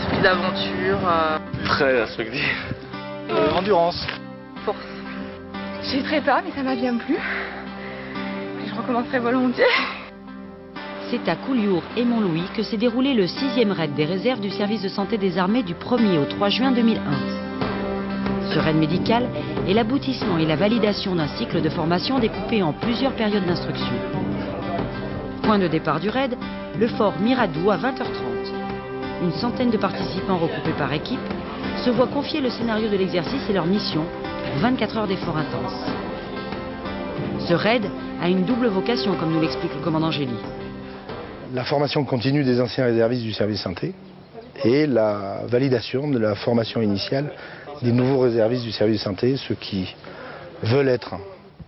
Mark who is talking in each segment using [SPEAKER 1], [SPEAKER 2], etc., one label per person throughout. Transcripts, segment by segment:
[SPEAKER 1] Esprit d'aventure.
[SPEAKER 2] Très instructif.
[SPEAKER 3] Endurance.
[SPEAKER 1] Force.
[SPEAKER 4] J'ai eu très peur, mais ça m'a bien plu. Je recommencerai volontiers.
[SPEAKER 5] C'est à Collioure et Montlouis que s'est déroulé le 6e raid des réserves du service de santé des armées du 1er au 3 juin 2001. Ce raid médical est l'aboutissement et la validation d'un cycle de formation découpé en plusieurs périodes d'instruction. Point de départ du raid, le fort Miradou à 20h30. Une centaine de participants regroupés par équipe se voient confier le scénario de l'exercice et leur mission pour 24 heures d'efforts intenses. Ce raid a une double vocation, comme nous l'explique le commandant Gély.
[SPEAKER 3] La formation continue des anciens réservistes du service santé et la validation de la formation initiale des nouveaux réservistes du service santé, ceux qui veulent être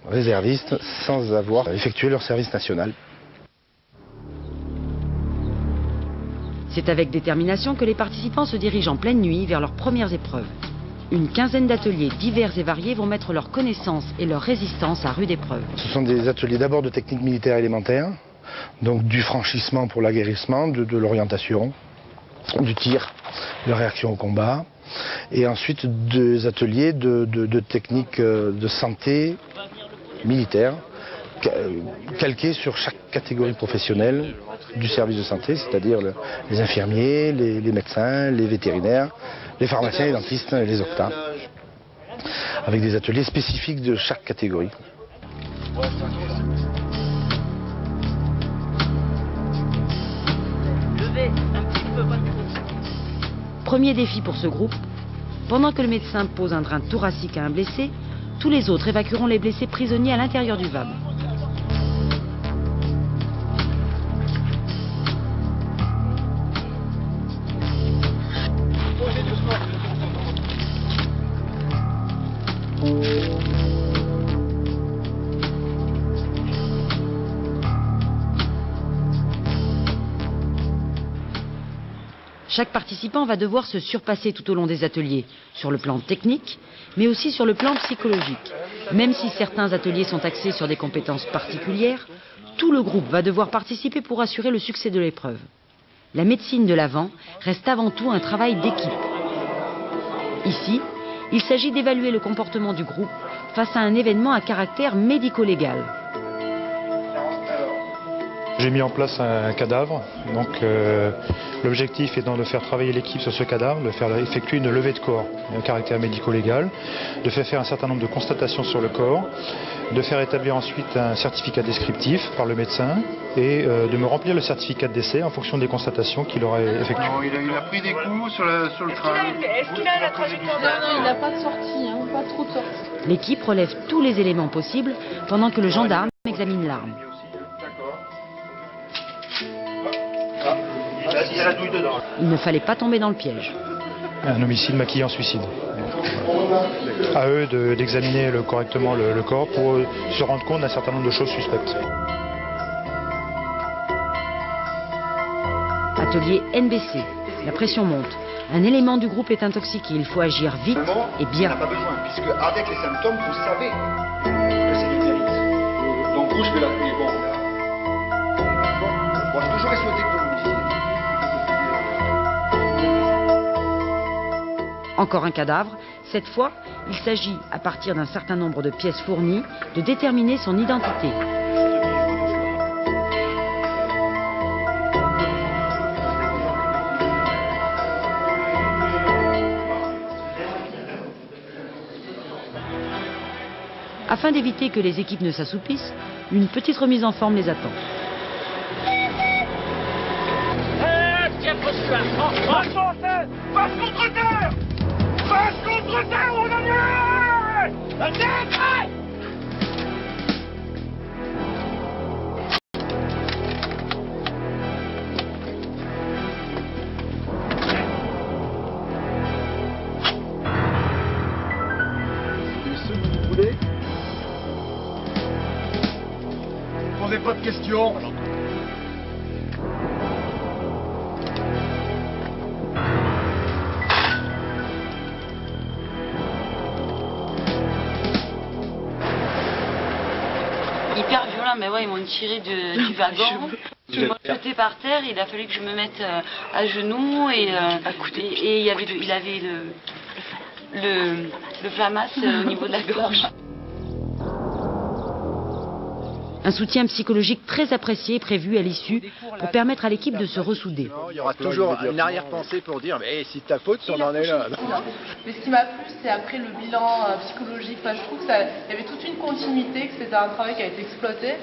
[SPEAKER 3] réservistes sans avoir effectué leur service national.
[SPEAKER 5] C'est avec détermination que les participants se dirigent en pleine nuit vers leurs premières épreuves. Une quinzaine d'ateliers divers et variés vont mettre leurs connaissances et leur résistance à rude épreuve.
[SPEAKER 3] Ce sont des ateliers d'abord de technique militaire élémentaire, donc du franchissement pour l'aguerrissement, de l'orientation, du tir, de réaction au combat, et ensuite des ateliers de technique de santé militaire, calqués sur chaque catégorie professionnelle du service de santé, c'est-à-dire les infirmiers, les médecins, les vétérinaires, les pharmaciens, les dentistes et les octas, avec des ateliers spécifiques de chaque catégorie.
[SPEAKER 5] Premier défi pour ce groupe, pendant que le médecin pose un drain thoracique à un blessé, tous les autres évacueront les blessés prisonniers à l'intérieur du VAB. Chaque participant va devoir se surpasser tout au long des ateliers, sur le plan technique, mais aussi sur le plan psychologique. Même si certains ateliers sont axés sur des compétences particulières, tout le groupe va devoir participer pour assurer le succès de l'épreuve. La médecine de l'avant reste avant tout un travail d'équipe. Ici, il s'agit d'évaluer le comportement du groupe face à un événement à caractère médico-légal.
[SPEAKER 6] J'ai mis en place un cadavre, donc l'objectif étant de faire travailler l'équipe sur ce cadavre, de faire effectuer une levée de corps à caractère médico-légal, de faire un certain nombre de constatations sur le corps, de faire établir ensuite un certificat descriptif par le médecin et de me remplir le certificat de décès en fonction des constatations qu'il aurait effectuées.
[SPEAKER 7] Il a pris des coups sur le crâne.
[SPEAKER 4] Est-ce qu'il a la trajectoire?
[SPEAKER 1] Non, il n'a pas de sortie, hein, pas trop de sortie.
[SPEAKER 5] L'équipe relève tous les éléments possibles pendant que le gendarme examine l'arme. Il ne fallait pas tomber dans le piège.
[SPEAKER 6] Un homicide maquillé en suicide. À eux d'examiner correctement le corps pour se rendre compte d'un certain nombre de choses suspectes.
[SPEAKER 5] Atelier NBC. La pression monte. Un élément du groupe est intoxiqué. Il faut agir vite et bien.
[SPEAKER 7] Il n'a pas besoin, puisque avec les symptômes, vous savez que c'est du dialyse. Donc rouge, mais là, il est bon. Bon, toujours souhaité que vous me disiez.
[SPEAKER 5] Encore un cadavre. Cette fois, il s'agit, à partir d'un certain nombre de pièces fournies, de déterminer son identité. Afin d'éviter que les équipes ne s'assoupissent, une petite remise en forme les attend.
[SPEAKER 8] Face contre terre! Face contre terre, on a mieux! La terre!
[SPEAKER 7] Ce que vous voulez. Posez pas de questions.
[SPEAKER 1] Hyper violent, mais ouais, ils m'ont tiré du wagon.
[SPEAKER 5] J'étais par terre, il a fallu que je me mette à genoux et il avait le flamas au niveau de la gorge. Un soutien psychologique très apprécié est prévu à l'issue pour permettre à l'équipe de se ressouder.
[SPEAKER 7] Il y aura toujours une arrière-pensée pour dire mais c'est ta faute si on en est là.
[SPEAKER 1] Mais ce qui m'a plu, c'est après le bilan psychologique. Enfin, je trouve qu'il y avait toute une continuité, que c'était un travail qui a été exploité.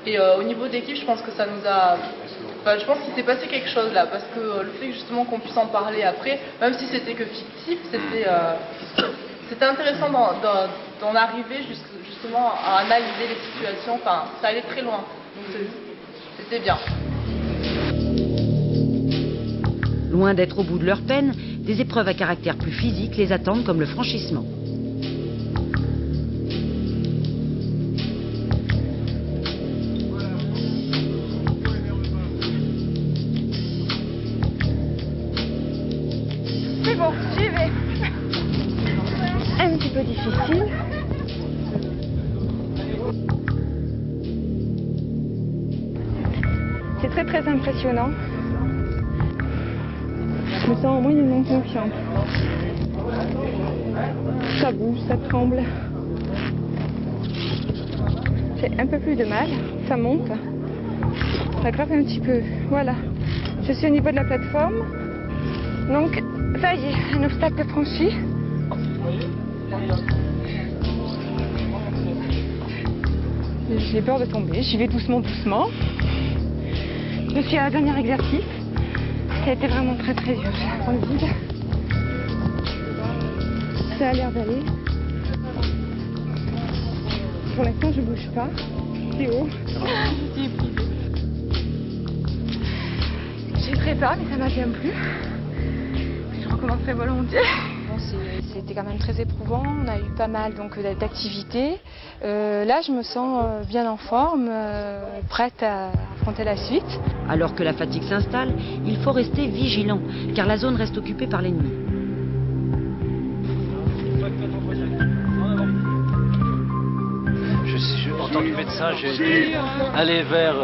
[SPEAKER 1] Et au niveau d'équipe, je pense que ça nous a... Enfin, je pense qu'il s'est passé quelque chose là, parce que le fait que justement qu'on puisse en parler après, même si c'était que fictif, c'était intéressant d'en arriver justement à analyser les situations. Enfin, ça allait très loin, donc c'était bien.
[SPEAKER 5] Loin d'être au bout de leur peine, des épreuves à caractère plus physique les attendent comme le franchissement.
[SPEAKER 4] C'est bon, j'y vais. Un petit peu difficile. C'est très très impressionnant. Je me sens moyennement confiante. Ça bouge, ça tremble. J'ai un peu plus de mal, ça monte. Ça grimpe un petit peu. Voilà. Je suis au niveau de la plateforme. Donc, ça y est, un obstacle franchi. J'ai peur de tomber, j'y vais doucement, doucement. Je suis à la dernière exercice. Ça a été vraiment très très dur. J'ai la prendre vide. Ça a l'air d'aller. Pour l'instant, je bouge pas. C'est haut. J'ai très peur, mais ça m'a bien plu. Je recommencerai volontiers. Bon, c'était quand même très éprouvant. On a eu pas mal d'activités. Là, je me sens bien en forme, prête à affronter la suite.
[SPEAKER 5] Alors que la fatigue s'installe, il faut rester vigilant, car la zone reste occupée par l'ennemi.
[SPEAKER 2] En tant que médecin, j'ai dû aller vers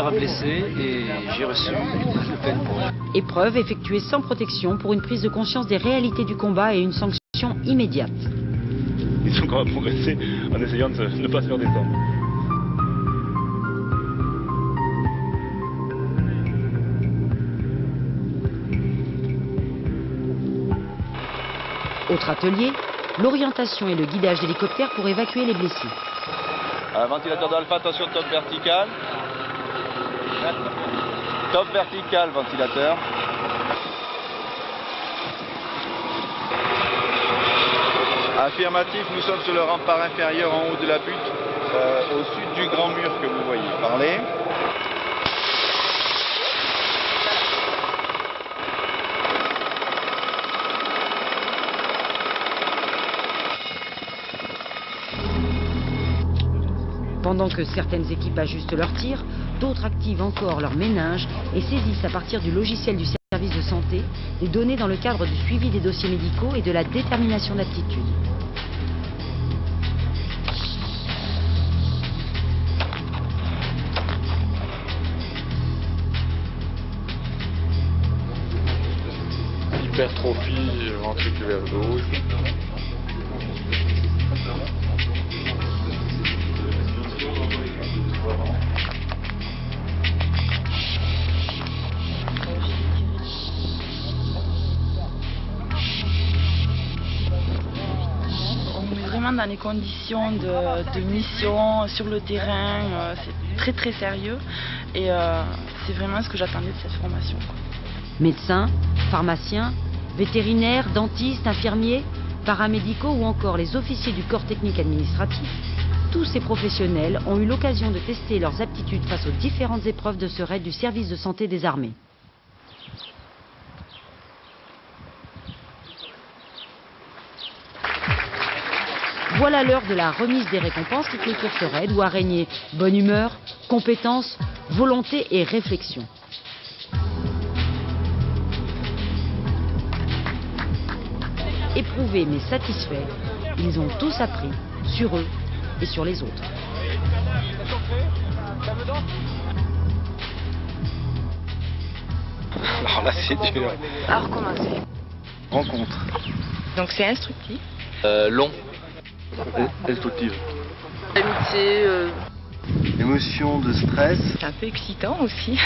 [SPEAKER 2] un blessé et j'ai reçu le peine pour lui.
[SPEAKER 5] Épreuve effectuée sans protection pour une prise de conscience des réalités du combat et une sanction immédiate.
[SPEAKER 9] Ils sont encore à progresser en essayant de ne pas se faire descendre.
[SPEAKER 5] Autre atelier, l'orientation et le guidage d'hélicoptère pour évacuer les blessés.
[SPEAKER 9] Ventilateur d'alpha, attention, top vertical. Top vertical, ventilateur. Affirmatif, nous sommes sur le rempart inférieur en haut de la butte, au sud du grand mur que vous voyez. Parlez.
[SPEAKER 5] Pendant que certaines équipes ajustent leurs tirs, d'autres activent encore leur méninge et saisissent à partir du logiciel du service de santé des données dans le cadre du suivi des dossiers médicaux et de la détermination d'aptitude.
[SPEAKER 9] Hypertrophie ventriculaire gauche.
[SPEAKER 10] Dans les conditions de mission sur le terrain, c'est très très sérieux et c'est vraiment ce que j'attendais de cette formation.
[SPEAKER 5] Médecins, pharmaciens, vétérinaires, dentistes, infirmiers, paramédicaux ou encore les officiers du corps technique administratif, tous ces professionnels ont eu l'occasion de tester leurs aptitudes face aux différentes épreuves de ce raid du service de santé des armées. Voilà l'heure de la remise des récompenses qui clôture ce raid où a régné bonne humeur, compétence, volonté et réflexion. Éprouvés mais satisfaits, ils ont tous appris sur eux et sur les autres.
[SPEAKER 11] Alors là, c'est dur.
[SPEAKER 4] À recommencer.
[SPEAKER 11] Rencontre.
[SPEAKER 4] Donc c'est instructif.
[SPEAKER 11] Long. Instructive.
[SPEAKER 1] Amitié.
[SPEAKER 11] Émotion de stress.
[SPEAKER 4] C'est un peu excitant aussi.